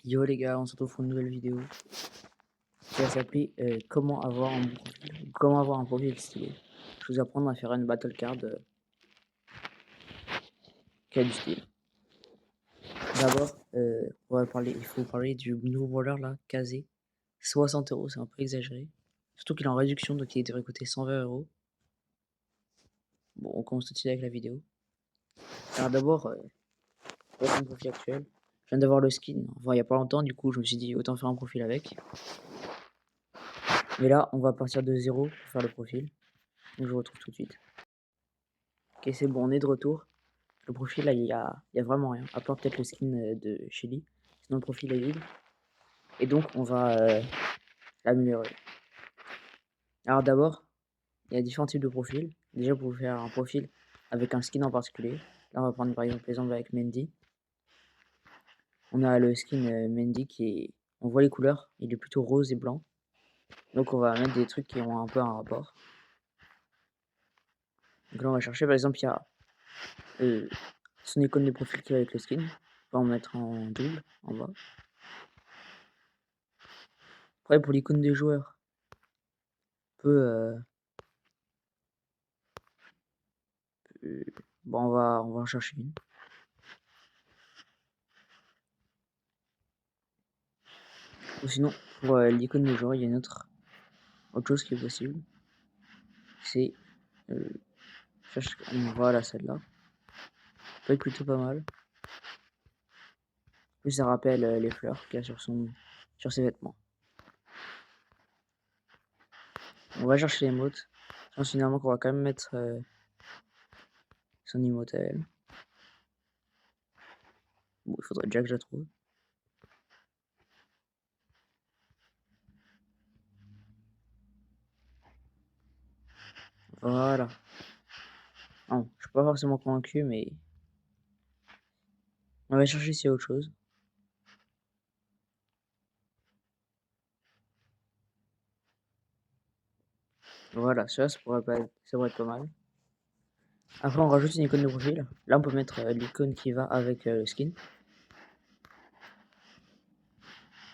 Yo les gars, on se retrouve pour une nouvelle vidéo qui va s'appeler comment avoir un bon profil, ou comment avoir un profil stylé. Je vais vous apprendre à faire une battle card qui a du style. D'abord, il faut parler du nouveau brawler là, Kazé. 60 euros, c'est un peu exagéré. Surtout qu'il est en réduction, donc il devrait coûter 120 euros. Bon, on commence tout de suite avec la vidéo. Alors d'abord, pour mon profil actuel, je viens d'avoir le skin, enfin il y a pas longtemps, du coup je me suis dit autant faire un profil avec. Mais là, on va partir de zéro pour faire le profil. Donc je vous retrouve tout de suite. Ok, c'est bon, on est de retour. Le profil, là, il y a vraiment rien, à part peut-être le skin de Shelly. Sinon, le profil est vide. Et donc, on va l'améliorer. Alors d'abord, il y a différents types de profils. Déjà, pour faire un profil avec un skin en particulier. Là, on va prendre par exemple l'exemple avec Mendy. On a le skin Mendy qui est... On voit les couleurs, il est plutôt rose et blanc. Donc, on va mettre des trucs qui ont un peu un rapport. Donc là, on va chercher, par exemple, il y a son icône de profil qui va avec le skin. On va en mettre en double, en bas. Après, pour l'icône des joueurs, on peut... bon, on va en chercher une. Ou sinon, pour l'icône des joueurs, il y a une autre chose qui est possible. C'est... voilà, celle-là. Peut être plutôt pas mal. Plus ça rappelle les fleurs qu'il y a sur ses vêtements. On va chercher l'émote. Je pense finalement qu'on va quand même mettre son emote à elle. Bon, il faudrait déjà que je la trouve. Voilà. Non, je suis pas forcément convaincu, mais on va chercher s'il y a autre chose. Voilà, ça pourrait être pas mal. Après, on rajoute une icône de profil. Là, on peut mettre l'icône qui va avec le skin,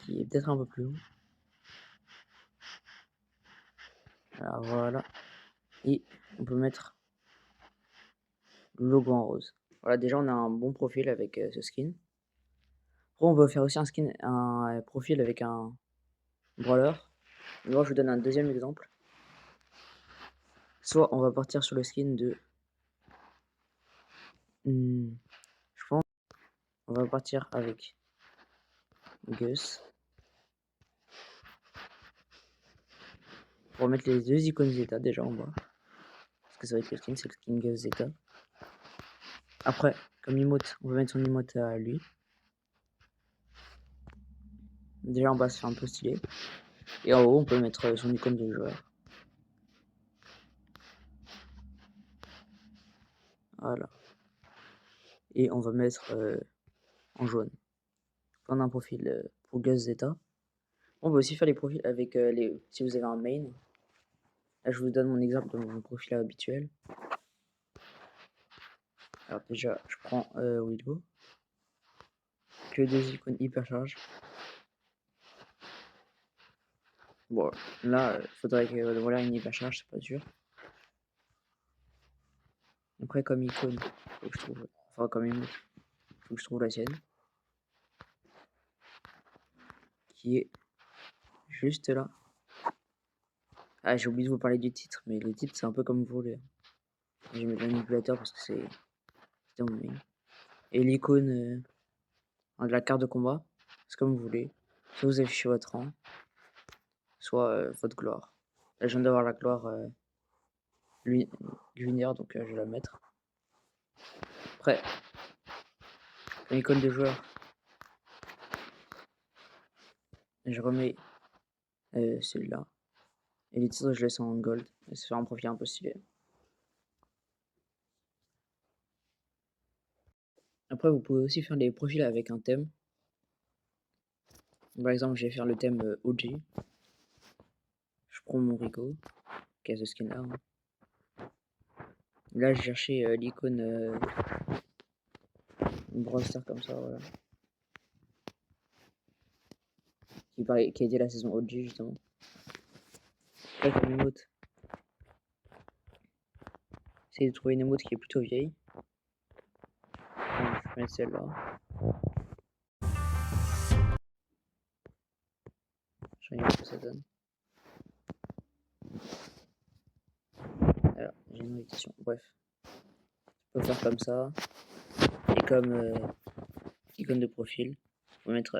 qui est peut-être un peu plus haut. Alors, voilà. Et on peut mettre le logo en rose. Voilà, déjà, on a un bon profil avec ce skin. Après, on peut faire aussi un profil avec un brawler. Moi, je vous donne un deuxième exemple. Soit on va partir sur le skin de... je pense on va partir avec Gus. Pour mettre les deux icônes Zeta déjà en bas. Parce que ça va être le skin, c'est le skin Gus Zeta. Après, comme emote, on va mettre son emote à lui. Déjà en bas, c'est un peu stylé. Et en haut, on peut mettre son icône de joueur. Voilà. Et on va mettre en jaune. Prendre un profil pour Gus Zeta. On peut aussi faire les profils avec si vous avez un main. Là, je vous donne mon exemple de mon profil habituel. Alors déjà, je prends Willow. Que des icônes hypercharge. Bon, là, faudrait que voilà une hypercharge, c'est pas sûr. Après, comme icône, faut que je trouve, enfin comme emote, faut que je trouve la sienne, qui est juste là. Ah, j'ai oublié de vous parler du titre, mais le titre c'est un peu comme vous voulez. J'ai mis le manipulateur parce que c'est mon main. Et l'icône de la carte de combat, c'est comme vous voulez. Soit vous affichez votre rang, soit votre gloire. Là, je viens d'avoir la gloire lunaire, donc je vais la mettre. Après, l'icône de joueur, je remets celui-là. Et les titres, je laisse en gold. Et ça fait un profil un peu stylé. Après, vous pouvez aussi faire des profils avec un thème. Par exemple, je vais faire le thème OG. Je prends mon Rico, qui a ce skin là. Là, j'ai cherché l'icône Brawl Star comme ça, voilà. qui a été la saison OG justement. Là, comme emote, essayez de trouver une emote qui est plutôt vieille. Donc, je vais mettre celle-là. Je vais voir ce que ça donne. Alors, j'ai une invitation. Bref, on peut faire comme ça. Et comme icône de profil, on va mettre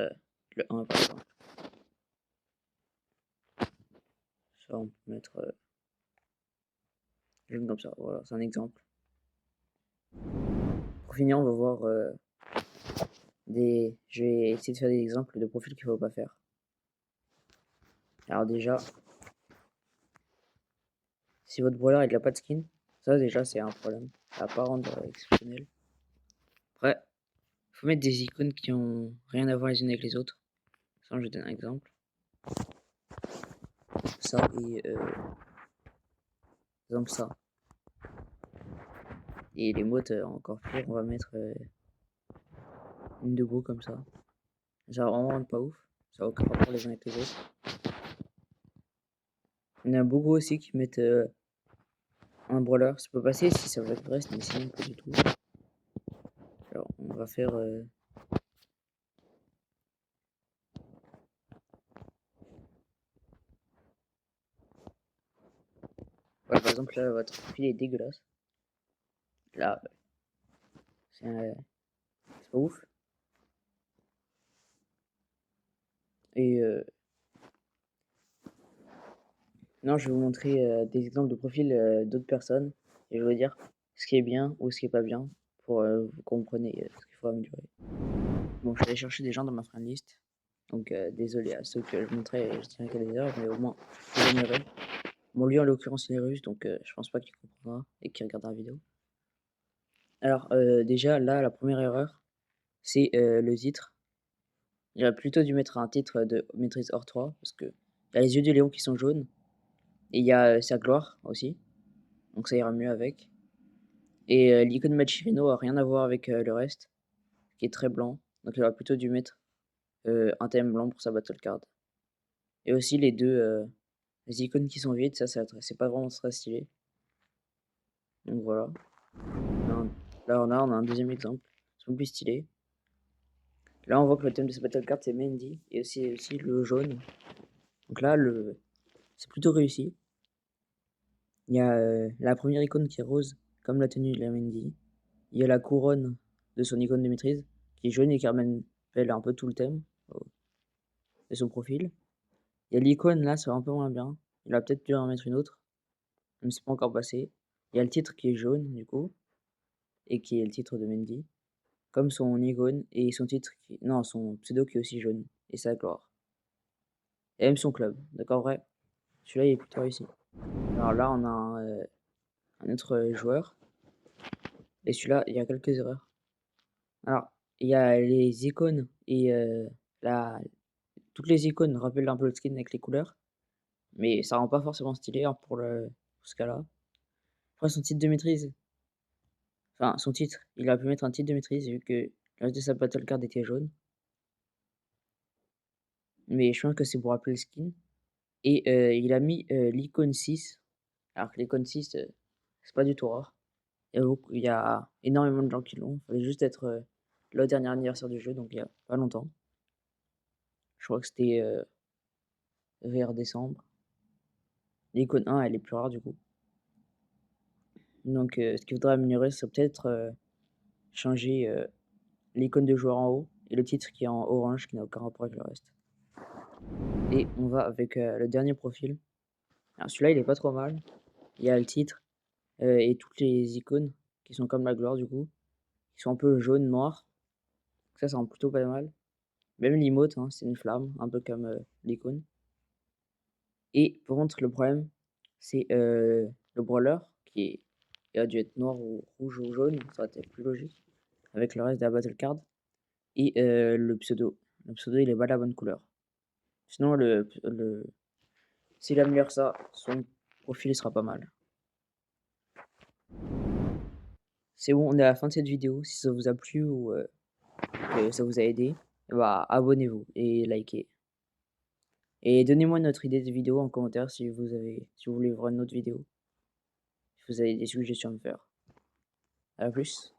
le 1 par exemple. Ça, on peut mettre comme ça. Voilà, c'est un exemple. Pour finir, on va voir je vais essayer de faire des exemples de profils qu'il ne faut pas faire. Alors déjà, si votre brawler il n'a pas de skin, ça déjà c'est un problème. Ça va pas rendre exceptionnel. Après, il faut mettre des icônes qui ont rien à voir les unes avec les autres. Ça, je donne un exemple. Ça et exemple ça. Et les mots encore pire, on va mettre une de beau comme ça. Ça va vraiment rendre pas ouf. Ça va aucun rapport les uns avec les autres. Il y en a beaucoup aussi qui mettent un brawler. Ça peut passer si ça veut être vrai, mais sinon pas du tout. Alors on va faire ouais, par exemple là votre profil est dégueulasse. Là c'est pas ouf. Et non, je vais vous montrer des exemples de profils d'autres personnes et je vais vous dire ce qui est bien ou ce qui est pas bien pour vous compreniez ce qu'il faut améliorer. Bon, je vais aller chercher des gens dans ma friend list. Donc désolé à ceux que je montrais, je dirais qu'il y a des erreurs, mais au moins je les améliorer. Bon, lui en l'occurrence il est russe, donc je pense pas qu'il comprendra et qu'il regardera la vidéo. Alors déjà là, la première erreur, c'est le titre. J'aurais plutôt dû mettre un titre de maîtrise hors 3 parce que il y a les yeux du lion qui sont jaunes et il y a sa gloire aussi, donc ça ira mieux avec. Et l'icône Machirino a rien à voir avec le reste, qui est très blanc, donc il aurait plutôt dû mettre un thème blanc pour sa battle card. Et aussi les deux les icônes qui sont vides, ça c'est pas vraiment très stylé. Donc voilà. Là on a un deuxième exemple, c'est plus stylé. Là on voit que le thème de sa battle card c'est Mendy et aussi le jaune. Donc là c'est plutôt réussi. Il y a la première icône qui est rose, comme la tenue de la Mendy. Il y a la couronne de son icône de maîtrise, qui est jaune et qui rappelle un peu tout le thème de son profil. Il y a l'icône là, c'est un peu moins bien. Il a peut-être dû en mettre une autre, même si c'est pas encore passé. Il y a le titre qui est jaune du coup, et qui est le titre de Mendy, comme son icône et son titre non, son pseudo qui est aussi jaune, et sa gloire. Et même son club, d'accord, vrai. Celui-là il est plutôt réussi. Alors là on a un autre joueur, et celui-là il y a quelques erreurs. Alors, il y a les icônes et toutes les icônes rappellent un peu le skin avec les couleurs, mais ça rend pas forcément stylé hein, pour ce cas-là. Après, son titre de maîtrise, enfin son titre, il a pu mettre un titre de maîtrise vu que le reste de sa battle card était jaune. Mais je pense que c'est pour rappeler le skin. Et il a mis l'icône 6, alors que l'icône 6, c'est pas du tout rare. Il y a énormément de gens qui l'ont. Il fallait juste être le dernier anniversaire du jeu, donc il y a pas longtemps. Je crois que c'était vers décembre. L'icône 1, elle est plus rare du coup. Donc ce qu'il faudrait améliorer, c'est peut-être changer l'icône de joueur en haut et le titre qui est en orange qui n'a aucun rapport avec le reste. Et on va avec le dernier profil. Alors celui-là, il est pas trop mal. Il y a le titre et toutes les icônes qui sont comme la gloire du coup, qui sont un peu jaune, noir. Ça rend plutôt pas mal. Même l'emote, hein, c'est une flamme, un peu comme l'icône. Et par contre, le problème, c'est le brawler qui a dû être noir ou rouge ou jaune, ça aurait été plus logique avec le reste de la battle card. Et le pseudo. Le pseudo, il est pas la bonne couleur. Sinon, s'il améliore ça, son profil sera pas mal. C'est bon, on est à la fin de cette vidéo. Si ça vous a plu ou que ça vous a aidé, bah, abonnez-vous et likez. Et donnez-moi notre idée de vidéo en commentaire si vous voulez voir une autre vidéo. Si vous avez des suggestions à me faire. À plus.